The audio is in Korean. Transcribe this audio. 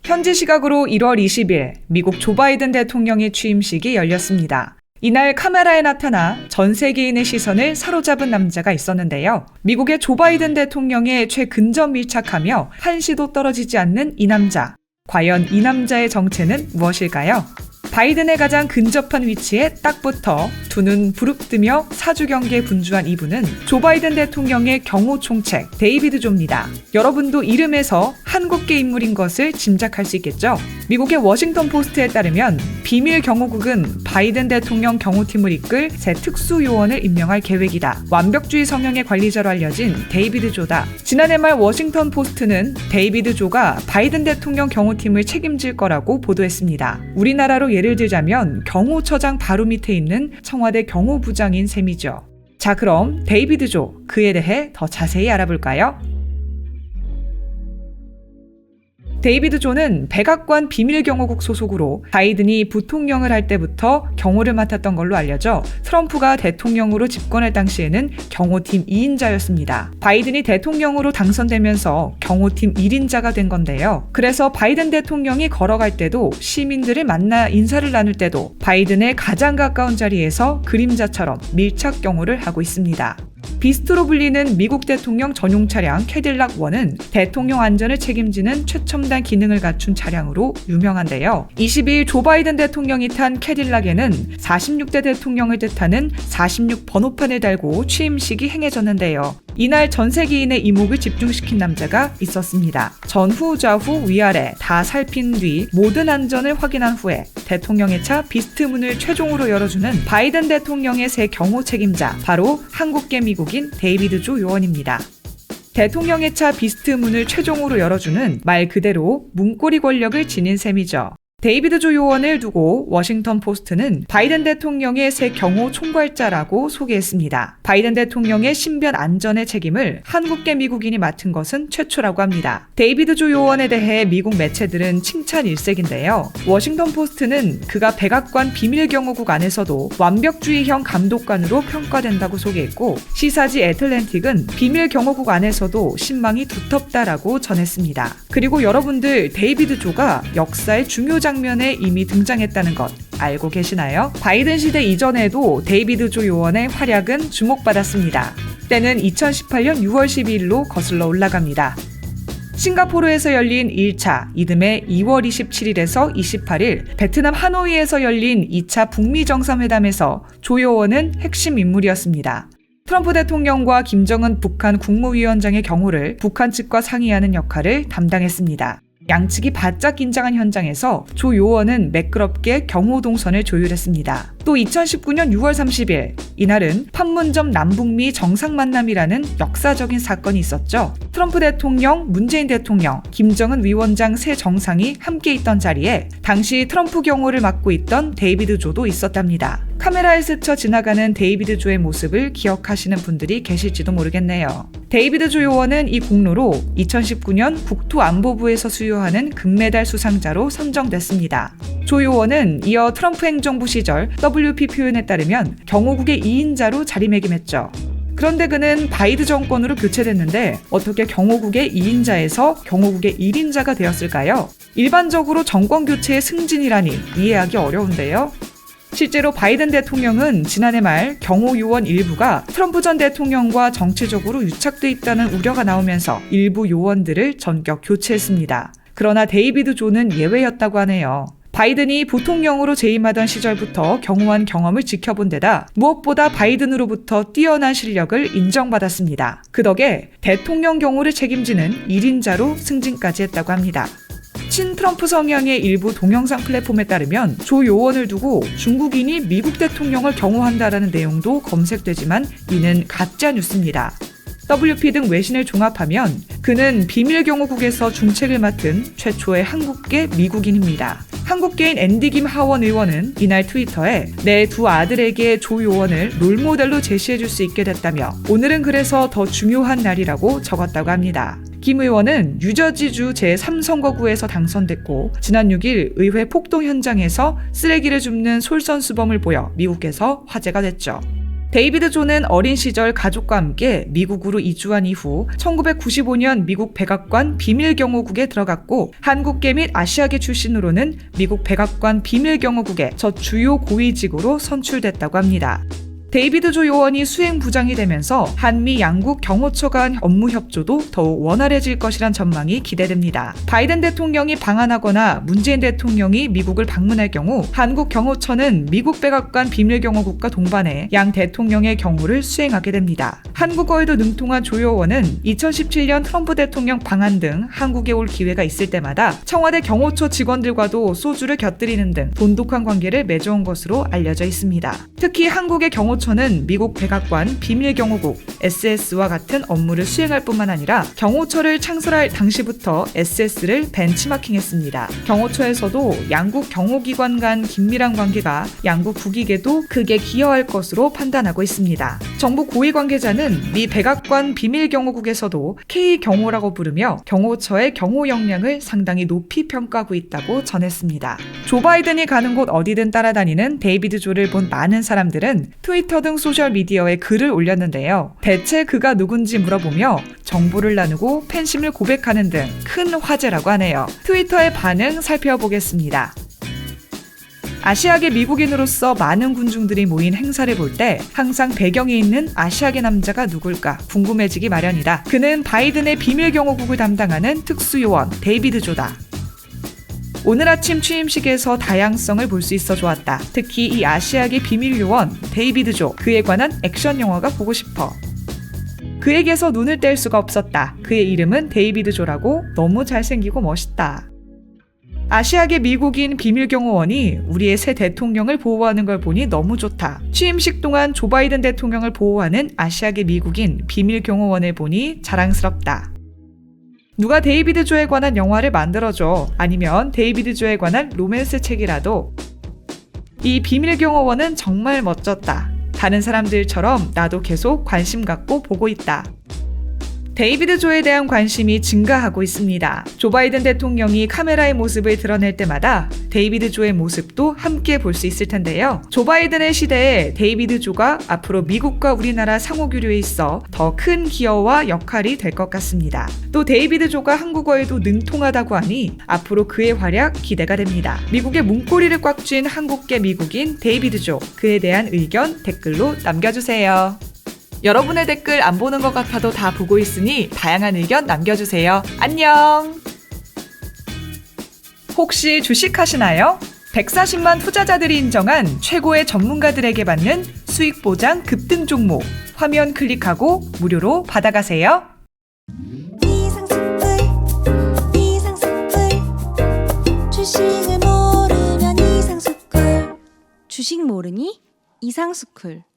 현지 시각으로 1월 20일 미국 조 바이든 대통령의 취임식이 열렸습니다. 이날 카메라에 나타나 전 세계인의 시선을 사로잡은 남자가 있었는데요. 미국의 조 바이든 대통령의 최근접 밀착하며 한시도 떨어지지 않는 이 남자. 과연 이 남자의 정체는 무엇일까요? 바이든의 가장 근접한 위치에 딱 붙어 두 눈 부릅뜨며 사주 경계에 분주한 이분은 조 바이든 대통령의 경호 총책 데이비드 조입니다. 여러분도 이름에서 한국계 인물인 것을 짐작할 수 있겠죠? 미국의 워싱턴 포스트에 따르면 비밀 경호국은 바이든 대통령 경호팀을 이끌 새 특수요원을 임명할 계획이다. 완벽주의 성향의 관리자로 알려진 데이비드 조다. 지난해 말 워싱턴 포스트는 데이비드 조가 바이든 대통령 경호팀을 책임질 거라고 보도했습니다. 우리나라로 예를 들자면 경호처장 바로 밑에 있는 청와대 경호부장인 셈이죠. 자, 그럼 데이비드 조, 그에 대해 더 자세히 알아볼까요? 데이비드 조는 백악관 비밀경호국 소속으로 바이든이 부통령을 할 때부터 경호를 맡았던 걸로 알려져 트럼프가 대통령으로 집권할 당시에는 경호팀 2인자였습니다. 바이든이 대통령으로 당선되면서 경호팀 1인자가 된 건데요. 그래서 바이든 대통령이 걸어갈 때도 시민들을 만나 인사를 나눌 때도 바이든의 가장 가까운 자리에서 그림자처럼 밀착 경호를 하고 있습니다. 비스트로 불리는 미국 대통령 전용 차량 캐딜락 1은 대통령 안전을 책임지는 최첨단 기능을 갖춘 차량으로 유명한데요. 22일 조 바이든 대통령이 탄 캐딜락에는 46대 대통령을 뜻하는 46 번호판을 달고 취임식이 행해졌는데요. 이날 전 세계인의 이목을 집중시킨 남자가 있었습니다. 전후, 좌후, 위아래 다 살핀 뒤 모든 안전을 확인한 후에 대통령의 차 비스트 문을 최종으로 열어주는 바이든 대통령의 새 경호 책임자, 바로 한국계 미국인 데이비드 조 요원입니다. 대통령의 차 비스트 문을 최종으로 열어주는 말 그대로 문고리 권력을 지닌 셈이죠. 데이비드 조 요원을 두고 워싱턴 포스트는 바이든 대통령의 새 경호 총괄자라고 소개했습니다. 바이든 대통령의 신변 안전의 책임을 한국계 미국인이 맡은 것은 최초라고 합니다. 데이비드 조 요원에 대해 미국 매체들은 칭찬 일색인데요. 워싱턴 포스트는 그가 백악관 비밀경호국 안에서도 완벽주의형 감독관으로 평가된다고 소개했고, 시사지 애틀랜틱은 비밀경호국 안에서도 신망이 두텁다라고 전했습니다. 그리고 여러분들, 데이비드 조가 역사의 중요 장면에 이미 등장했다는 것 알고 계시나요? 바이든 시대 이전에도 데이비드 조 요원의 활약은 주목받았습니다. 때는 2018년 6월 12일로 거슬러 올라갑니다. 싱가포르에서 열린 1차, 이듬해 2월 27일에서 28일 베트남 하노이에서 열린 2차 북미 정상회담에서 조 요원은 핵심 인물이었습니다. 트럼프 대통령과 김정은 북한 국무위원장의 경호를 북한 측과 상의하는 역할을 담당했습니다. 양측이 바짝 긴장한 현장에서 조 요원은 매끄럽게 경호 동선을 조율했습니다. 또 2019년 6월 30일, 이날은 판문점 남북미 정상 만남이라는 역사적인 사건이 있었죠. 트럼프 대통령, 문재인 대통령, 김정은 위원장 세 정상이 함께 있던 자리에 당시 트럼프 경호를 맡고 있던 데이비드 조도 있었답니다. 카메라에 스쳐 지나가는 데이비드 조의 모습을 기억하시는 분들이 계실지도 모르겠네요. 데이비드 조 요원은 이 공로로 2019년 국토안보부에서 수여하는 금메달 수상자로 선정됐습니다. 조 요원은 이어 트럼프 행정부 시절 WP 표현에 따르면 경호국의 2인자로 자리매김했죠. 그런데 그는 바이든 정권으로 교체됐는데 어떻게 경호국의 2인자에서 경호국의 1인자가 되었을까요? 일반적으로 정권 교체의 승진이라니 이해하기 어려운데요. 실제로 바이든 대통령은 지난해 말 경호 요원 일부가 트럼프 전 대통령과 정치적으로 유착돼 있다는 우려가 나오면서 일부 요원들을 전격 교체했습니다. 그러나 데이비드 조는 예외였다고 하네요. 바이든이 부통령으로 재임하던 시절부터 경호한 경험을 지켜본 데다 무엇보다 바이든으로부터 뛰어난 실력을 인정받았습니다. 그 덕에 대통령 경호를 책임지는 1인자로 승진까지 했다고 합니다. 친트럼프 성향의 일부 동영상 플랫폼에 따르면 조 요원을 두고 중국인이 미국 대통령을 경호한다라는 내용도 검색되지만 이는 가짜 뉴스입니다. WP 등 외신을 종합하면 그는 비밀경호국에서 중책을 맡은 최초의 한국계 미국인입니다. 한국계인 앤디 김 하원 의원은 이날 트위터에 내 두 아들에게 조 요원을 롤모델로 제시해줄 수 있게 됐다며 오늘은 그래서 더 중요한 날이라고 적었다고 합니다. 김 의원은 뉴저지주 제3선거구에서 당선됐고 지난 6일 의회 폭동 현장에서 쓰레기를 줍는 솔선수범을 보여 미국에서 화제가 됐죠. 데이비드 조는 어린 시절 가족과 함께 미국으로 이주한 이후 1995년 미국 백악관 비밀경호국에 들어갔고 한국계 및 아시아계 출신으로는 미국 백악관 비밀경호국의 첫 주요 고위직으로 선출됐다고 합니다. 데이비드 조 요원이 수행부장이 되면서 한미 양국 경호처 간 업무 협조도 더욱 원활해질 것이란 전망이 기대됩니다. 바이든 대통령이 방한하거나 문재인 대통령이 미국을 방문할 경우 한국 경호처는 미국 백악관 비밀경호국과 동반해 양 대통령의 경호를 수행하게 됩니다. 한국어에도 능통한 조 요원은 2017년 트럼프 대통령 방한 등 한국에 올 기회가 있을 때마다 청와대 경호처 직원들과도 소주를 곁들이는 등 돈독한 관계를 맺어온 것으로 알려져 있습니다. 특히 한국의 경호처는 미국 백악관 비밀경호국 SS와 같은 업무를 수행할 뿐만 아니라 경호처를 창설할 당시부터 SS를 벤치마킹했습니다. 경호처에서도 양국 경호기관 간 긴밀한 관계가 양국 국익에도 크게 기여할 것으로 판단하고 있습니다. 정부 고위 관계자는 미 백악관 비밀경호국에서도 K경호라고 부르며 경호처의 경호 역량을 상당히 높이 평가하고 있다고 전했습니다. 조 바이든이 가는 곳 어디든 따라다니는 데이비드 조를 본 많은 사람들은 트위터 등 소셜미디어에 글을 올렸는데요. 대체 그가 누군지 물어보며 정보를 나누고 팬심을 고백하는 등 큰 화제라고 하네요. 트위터의 반응 살펴보겠습니다. 아시아계 미국인으로서 많은 군중들이 모인 행사를 볼 때 항상 배경에 있는 아시아계 남자가 누굴까 궁금해지기 마련이다. 그는 바이든의 비밀경호국을 담당하는 특수요원 데이비드 조다. 오늘 아침 취임식에서 다양성을 볼 수 있어 좋았다. 특히 이 아시아계 비밀요원 데이비드 조, 그에 관한 액션 영화가 보고 싶어. 그에게서 눈을 뗄 수가 없었다. 그의 이름은 데이비드 조라고. 너무 잘생기고 멋있다. 아시아계 미국인 비밀경호원이 우리의 새 대통령을 보호하는 걸 보니 너무 좋다. 취임식 동안 조 바이든 대통령을 보호하는 아시아계 미국인 비밀경호원을 보니 자랑스럽다. 누가 데이비드 조에 관한 영화를 만들어줘. 아니면 데이비드 조에 관한 로맨스 책이라도. 이 비밀경호원은 정말 멋졌다. 다른 사람들처럼 나도 계속 관심 갖고 보고 있다. 데이비드 조에 대한 관심이 증가하고 있습니다. 조 바이든 대통령이 카메라의 모습을 드러낼 때마다 데이비드 조의 모습도 함께 볼 수 있을 텐데요. 조 바이든의 시대에 데이비드 조가 앞으로 미국과 우리나라 상호교류에 있어 더 큰 기여와 역할이 될 것 같습니다. 또 데이비드 조가 한국어에도 능통하다고 하니 앞으로 그의 활약 기대가 됩니다. 미국의 문고리를 꽉 쥔 한국계 미국인 데이비드 조, 그에 대한 의견 댓글로 남겨주세요. 여러분의 댓글 안 보는 것 같아도 다 보고 있으니 다양한 의견 남겨주세요. 안녕! 혹시 주식하시나요? 140만 투자자들이 인정한 최고의 전문가들에게 받는 수익 보장 급등 종목. 화면 클릭하고 무료로 받아가세요. 주식을 모르면 이상스쿨. 주식 모르니 이상스쿨.